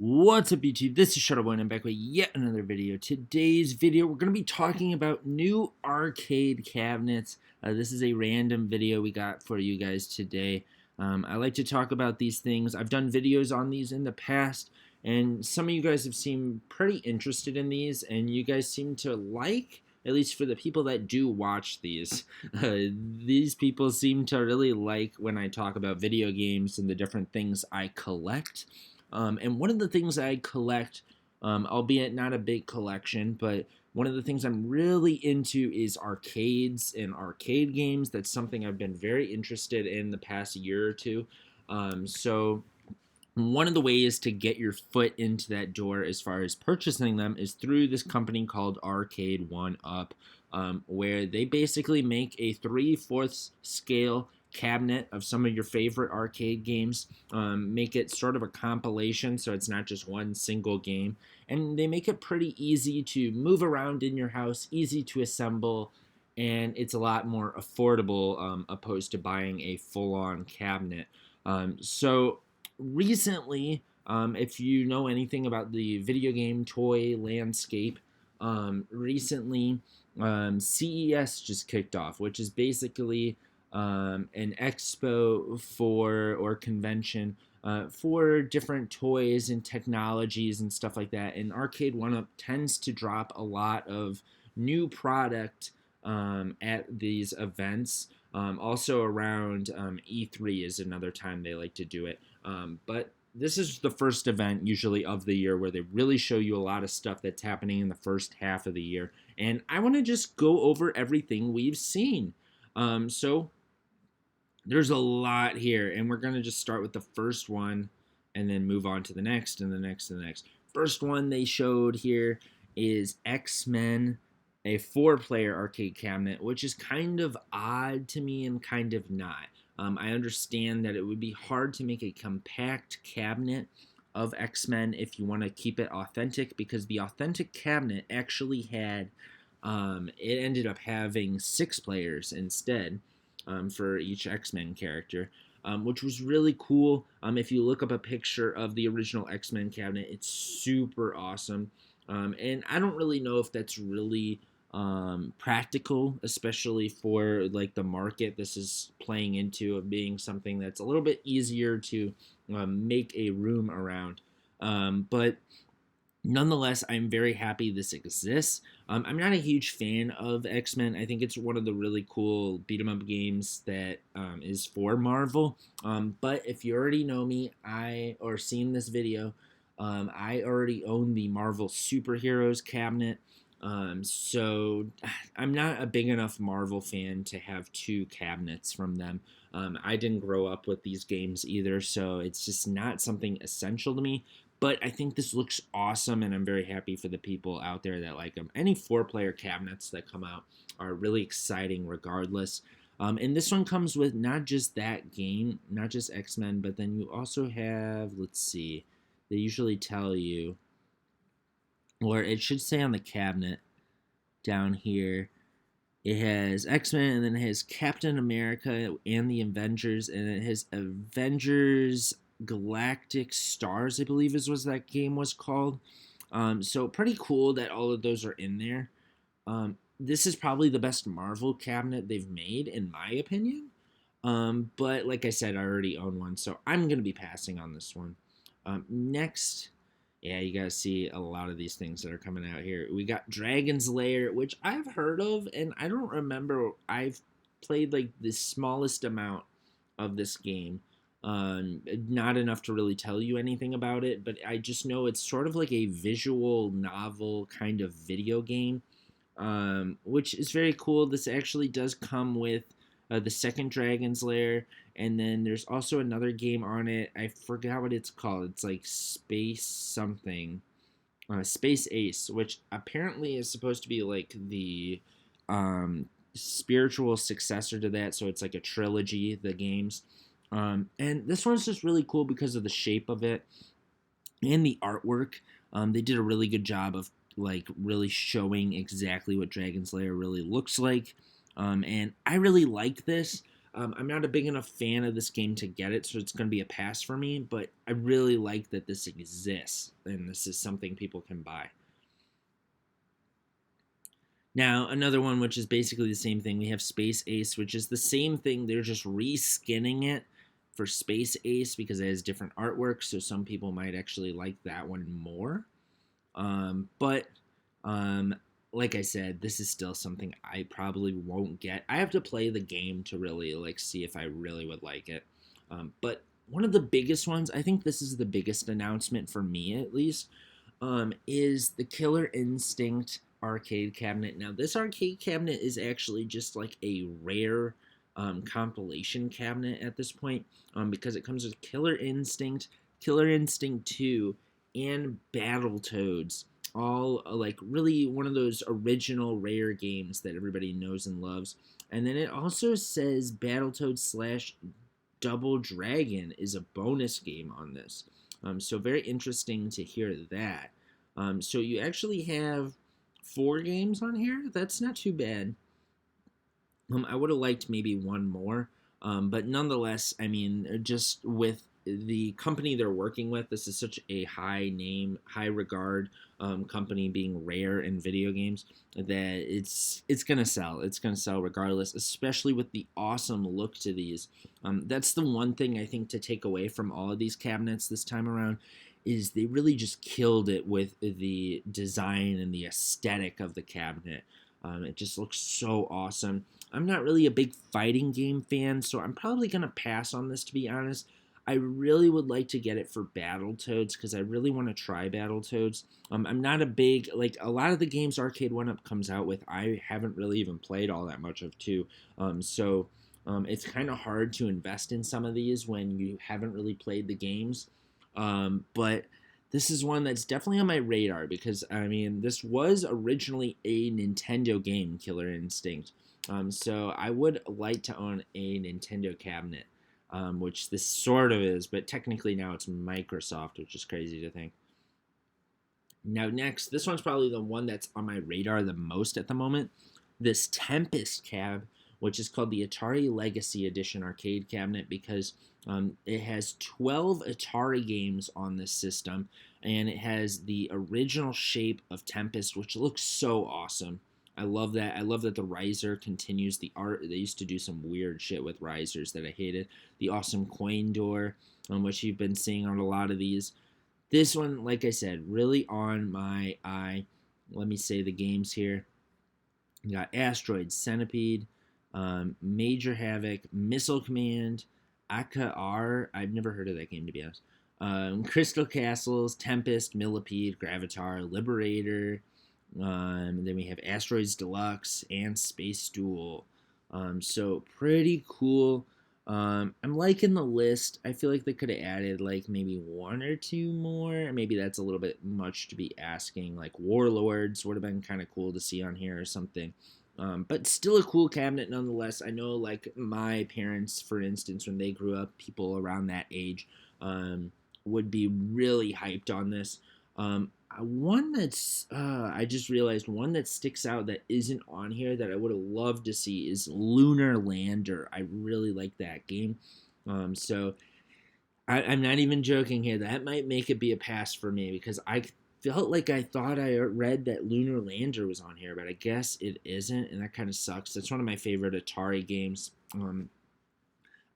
What's up YouTube, this is Shuttle Boy and I'm back with yet another video. Today's video we're going to be talking about new arcade cabinets. This is a random video we got for you guys today. I like to talk about these things. I've done videos on these in the past and some of you guys have seemed pretty interested in these and you guys seem to like, at least for the people that do watch these people seem to really like when I talk about video games and the different things I collect. And one of the things I collect, albeit not a big collection, but one of the things I'm really into is arcades and arcade games. That's something I've been very interested in the past year or two. So one of the ways to get your foot into that door as far as purchasing them is through this company called Arcade One Up, where they basically make a 3/4 scale cabinet of some of your favorite arcade games, make it sort of a compilation so it's not just one single game, and they make it pretty easy to move around in your house, easy to assemble, and it's a lot more affordable opposed to buying a full-on cabinet. So recently, if you know anything about the video game toy landscape, recently CES just kicked off, which is basically an expo for or convention for different toys and technologies and stuff like that. And Arcade One Up tends to drop a lot of new product at these events. Also around E3 is another time they like to do it. But this is the first event usually of the year where they really show you a lot of stuff that's happening in the first half of the year. And I want to just go over everything we've seen. So there's a lot here, and we're going to just start with the first one and then move on to the next and the next and the next. First one they showed here is X-Men, a 4-player arcade cabinet, which is kind of odd to me and kind of not. I understand that it would be hard to make a compact cabinet of X-Men if you want to keep it authentic, because the authentic cabinet actually had, it ended up having 6 players instead. For each X-Men character, which was really cool. If you look up a picture of the original X-Men cabinet, it's super awesome. And I don't really know if that's really practical, especially for like the market this is playing into, of being something that's a little bit easier to make a room around. But nonetheless, I'm very happy this exists. I'm not a huge fan of X-Men. I think it's one of the really cool beat-em-up games that is for Marvel. But if you already know me, or seen this video, I already own the Marvel Superheroes cabinet. So I'm not a big enough Marvel fan to have 2 cabinets from them. I didn't grow up with these games either, so it's just not something essential to me. But I think this looks awesome, and I'm very happy for the people out there that like them. Any 4-player cabinets that come out are really exciting regardless. And this one comes with not just that game, not just X-Men, but then you also have, let's see, they usually tell you, or it should say on the cabinet down here, it has X-Men, and then it has Captain America and the Avengers, and it has Avengers Galactic Stars, I believe is what that game was called. So pretty cool that all of those are in there. This is probably the best Marvel cabinet they've made, in my opinion. But like I said, I already own one, so I'm going to be passing on this one. Next, yeah, you guys see a lot of these things that are coming out here. We got Dragon's Lair, which I've heard of, and I don't remember. I've played like the smallest amount of this game. Not enough to really tell you anything about it, but I just know it's sort of like a visual novel kind of video game, which is very cool. This actually does come with the second Dragon's Lair, and then there's also another game on it. I forgot what it's called. It's like Space something. Space Ace, which apparently is supposed to be like the spiritual successor to that, so it's like a trilogy, the games. And this one's just really cool because of the shape of it and the artwork. They did a really good job of like really showing exactly what Dragon's Lair really looks like. And I really like this. I'm not a big enough fan of this game to get it, so it's going to be a pass for me, but I really like that this exists, and this is something people can buy. Now, another one which is basically the same thing, we have Space Ace, which is the same thing. They're just reskinning it for Space Ace because it has different artwork, so some people might actually like that one more. But like I said, this is still something I probably won't get. I have to play the game to really see if I really would like it. But one of the biggest ones, I think this is the biggest announcement for me at least, is the Killer Instinct arcade cabinet. Now, this arcade cabinet is actually just like a rare compilation cabinet at this point, because it comes with Killer Instinct, Killer Instinct 2, and Battletoads. All like really one of those original rare games that everybody knows and loves. And then it also says Battletoads slash Double Dragon is a bonus game on this. So very interesting to hear that. So you actually have 4 games on here. That's not too bad. I would have liked maybe one more, but nonetheless, I mean, just with the company they're working with, this is such a high name, high regard company, being rare in video games, that it's gonna sell. It's gonna sell regardless, especially with the awesome look to these. That's the one thing I think to take away from all of these cabinets this time around, is they really just killed it with the design and the aesthetic of the cabinet. It just looks so awesome. I'm not really a big fighting game fan, so I'm probably going to pass on this, to be honest. I really would like to get it for Battletoads, because I really want to try Battletoads. I'm not a big, like, a lot of the games Arcade 1-Up comes out with, I haven't really even played all that much of, too. So it's kind of hard to invest in some of these when you haven't really played the games. But this is one that's definitely on my radar, because, I mean, this was originally a Nintendo game, Killer Instinct. So I would like to own a Nintendo cabinet, which this sort of is, but technically now it's Microsoft, which is crazy to think. Now next, this one's probably the one that's on my radar the most at the moment. This Tempest cab, which is called the Atari Legacy Edition arcade cabinet, because it has 12 Atari games on this system, and it has the original shape of Tempest, which looks so awesome. I love that. I love that the riser continues the art. They used to do some weird shit with risers that I hated. The awesome coin door, which you've been seeing on a lot of these. This one, like I said, really on my eye. Let me say the games here. You got Asteroid, Centipede, Major Havoc, Missile Command, AKR. I've never heard of that game, to be honest. Crystal Castles, Tempest, Millipede, Gravitar, Liberator. Then we have Asteroids Deluxe and Space Duel. So pretty cool. I'm liking the list. I feel like they could have added like maybe 1 or 2 more. Maybe that's a little bit much to be asking. Like Warlords would have been kind of cool to see on here or something. But still a cool cabinet nonetheless. I know, like, my parents, for instance, when they grew up, people around that age would be really hyped on this. One that's, I just realized, one that sticks out that isn't on here that I would have loved to see is Lunar Lander. I really like that game. So I'm not even joking here. That might make it be a pass for me, because I felt like I thought I read that Lunar Lander was on here, but I guess it isn't, and that kind of sucks. That's one of my favorite Atari games.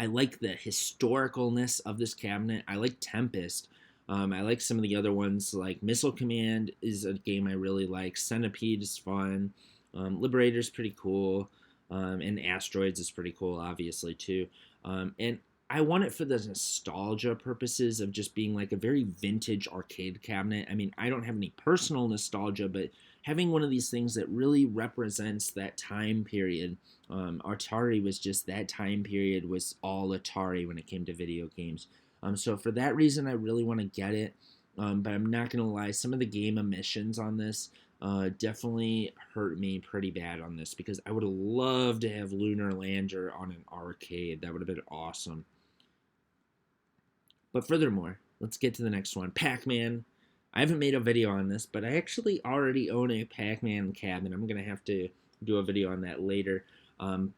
I like the historicalness of this cabinet. I like Tempest. I like some of the other ones, like Missile Command is a game I really like. Centipede is fun. Liberator's pretty cool. And Asteroids is pretty cool, obviously, too. And I want it for the nostalgia purposes of just being like a very vintage arcade cabinet. I mean, I don't have any personal nostalgia, but having one of these things that really represents that time period. Atari was just, that time period was all Atari when it came to video games. So for that reason, I really want to get it. But I'm not going to lie, some of the game emissions on this definitely hurt me pretty bad on this, because I would have loved to have Lunar Lander on an arcade. That would have been awesome. But furthermore, let's get to the next one. Pac-Man. I haven't made a video on this, but I actually already own a Pac-Man cabinet. I'm going to have to do a video on that later.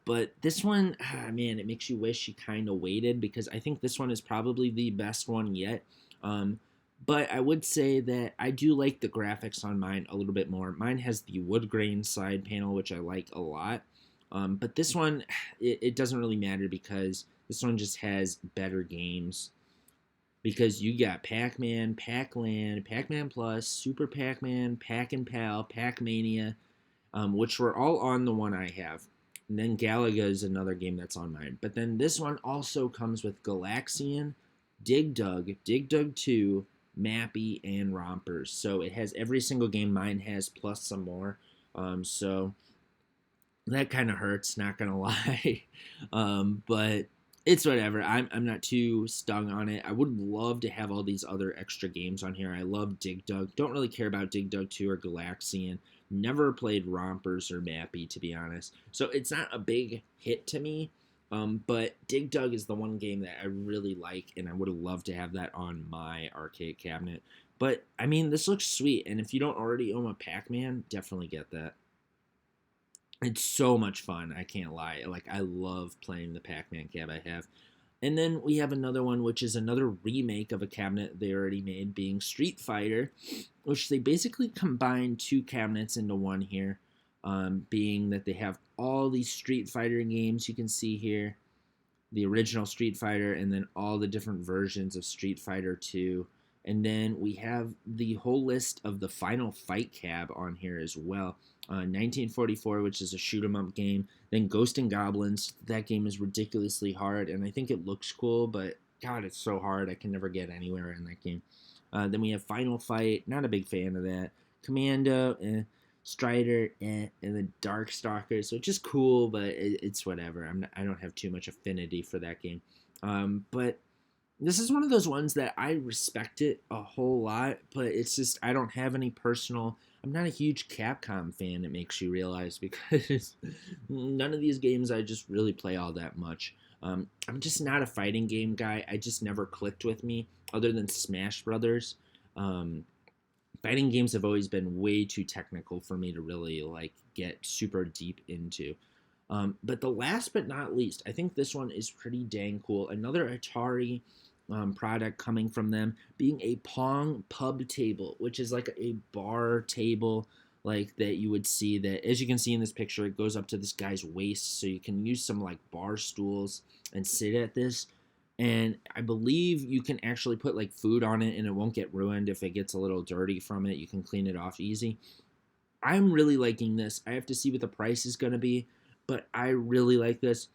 But this one, man, it makes you wish you kind of waited because I think this one is probably the best one yet. Um, but I would say that I do like the graphics on mine a little bit more. Mine has the wood grain side panel, which I like a lot. But this one, it doesn't really matter because this one just has better games. Because you got Pac-Man, Pac-Land, Pac-Man Plus, Super Pac-Man, Pac-and-Pal, Pac-Mania, which were all on the one I have. And then Galaga is another game that's on mine. But then this one also comes with Galaxian, Dig Dug 2, Mappy, and Rompers. So it has every single game mine has plus some more. So that kind of hurts, not gonna lie. But it's whatever. I'm not too stung on it. I would love to have all these other extra games on here. I love Dig Dug. Don't really care about Dig Dug 2 or Galaxian. Never played Rompers or Mappy, to be honest. So it's not a big hit to me. But Dig Dug is the one game that I really like, and I would have loved to have that on my arcade cabinet. But, I mean, this looks sweet, and if you don't already own a Pac-Man, definitely get that. It's so much fun, I can't lie. Like, I love playing the Pac-Man cab I have. And then we have another one, which is another remake of a cabinet they already made, being Street Fighter, which they basically combined two cabinets into one here, being that they have all these Street Fighter games you can see here, the original Street Fighter, and then all the different versions of Street Fighter 2. And then we have the whole list of the Final Fight cab on here as well. 1944, which is a shoot 'em up game. Then Ghost and Goblins. That game is ridiculously hard, and I think it looks cool, but God, it's so hard. I can never get anywhere in that game. Then we have Final Fight. Not a big fan of that. Commando, Strider, and then Darkstalker. So it's just cool, but it's whatever. I don't have too much affinity for that game. But this is one of those ones that I respect it a whole lot, but it's just I don't have any personal. I'm not a huge Capcom fan, it makes you realize, because none of these games I just really play all that much. I'm just not a fighting game guy. I just never clicked with me, other than Smash Brothers. Fighting games have always been way too technical for me to really like get super deep into. But the last but not least, I think this one is pretty dang cool. Another Atari product coming from them, being a Pong pub table, which is like a bar table like that you would see, that as you can see in this picture, it goes up to this guy's waist, so you can use some like bar stools and sit at this. And I believe you can actually put like food on it and it won't get ruined. If it gets a little dirty from it, you can clean it off easy. I'm really liking this. I have to see what the price is going to be, but I really like this.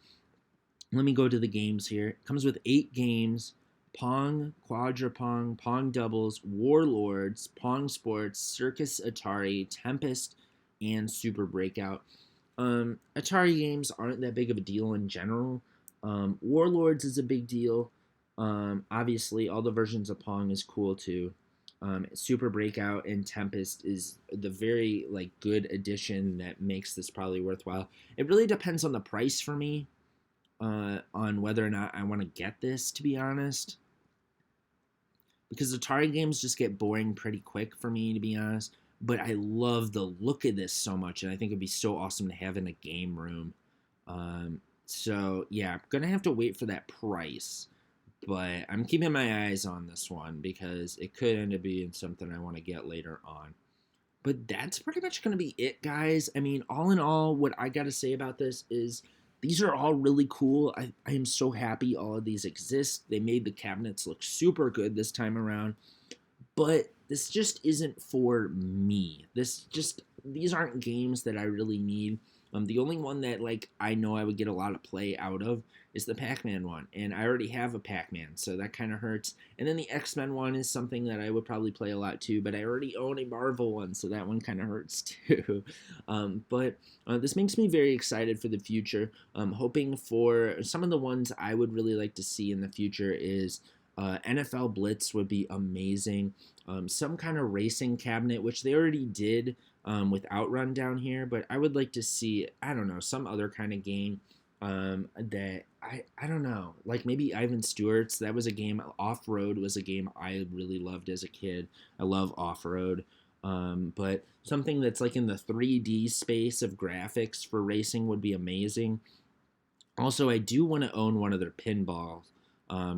Let me go to the games here. It comes with 8 games: Pong, Quadra-Pong, Pong Doubles, Warlords, Pong Sports, Circus Atari, Tempest, and Super Breakout. Atari games aren't that big of a deal in general. Warlords is a big deal. Obviously, all the versions of Pong is cool too. Super Breakout and Tempest is the very like good addition that makes this probably worthwhile. It really depends on the price for me, on whether or not I want to get this, to be honest. Because Atari games just get boring pretty quick for me, to be honest. But I love the look of this so much, and I think it'd be so awesome to have in a game room. So yeah, I'm gonna have to wait for that price. But I'm keeping my eyes on this one because it could end up being something I want to get later on. But that's pretty much going to be it, guys. I mean, all in all, what I got to say about this is these are all really cool. I am so happy all of these exist. They made the cabinets look super good this time around. But this just isn't for me. These aren't games that I really need. The only one that like I know I would get a lot of play out of is the Pac-Man one, and I already have a Pac-Man, so that kind of hurts. And then the X-Men one is something that I would probably play a lot too, but I already own a Marvel one, so that one kind of hurts too. But this makes me very excited for the future. Hoping for some of the ones I would really like to see in the future is NFL Blitz would be amazing. Some kind of racing cabinet, which they already did with Outrun down here, but I would like to see, I don't know, some other kind of game that I don't know, like maybe Ivan Stewart's. That was a game. Off-Road was a game I really loved as a kid. I love Off-Road. But something that's like in the 3D space of graphics for racing would be amazing. Also, I do want to own one of their pinballs,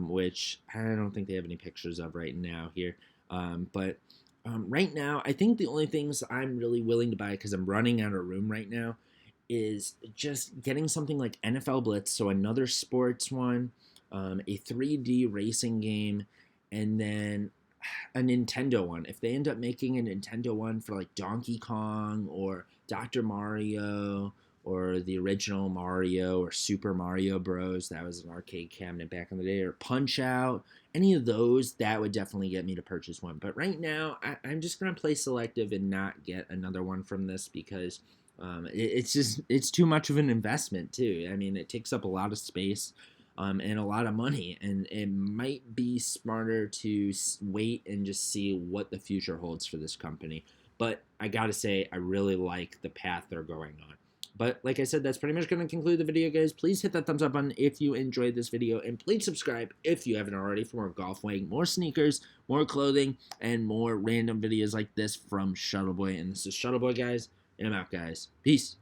which I don't think they have any pictures of right now here. But right now, I think the only things I'm really willing to buy, because I'm running out of room right now, is just getting something like NFL Blitz, so another sports one, a 3D racing game, and then a Nintendo one. If they end up making a Nintendo one for like Donkey Kong or Dr. Mario or the original Mario or Super Mario Bros. That was an arcade cabinet back in the day, or Punch Out, any of those, that would definitely get me to purchase one. But right now, I'm just going to play selective and not get another one from this because it's too much of an investment, too. I mean, it takes up a lot of space. And a lot of money, and it might be smarter to wait and just see what the future holds for this company. But I gotta say, I really like the path they're going on. But like I said, that's pretty much going to conclude the video, guys. Please hit that thumbs up button if you enjoyed this video, and please subscribe if you haven't already for more golf weighing, more sneakers, more clothing, and more random videos like this from Shuttle Boy. And this is Shuttle Boy, guys, and I'm out, guys. Peace.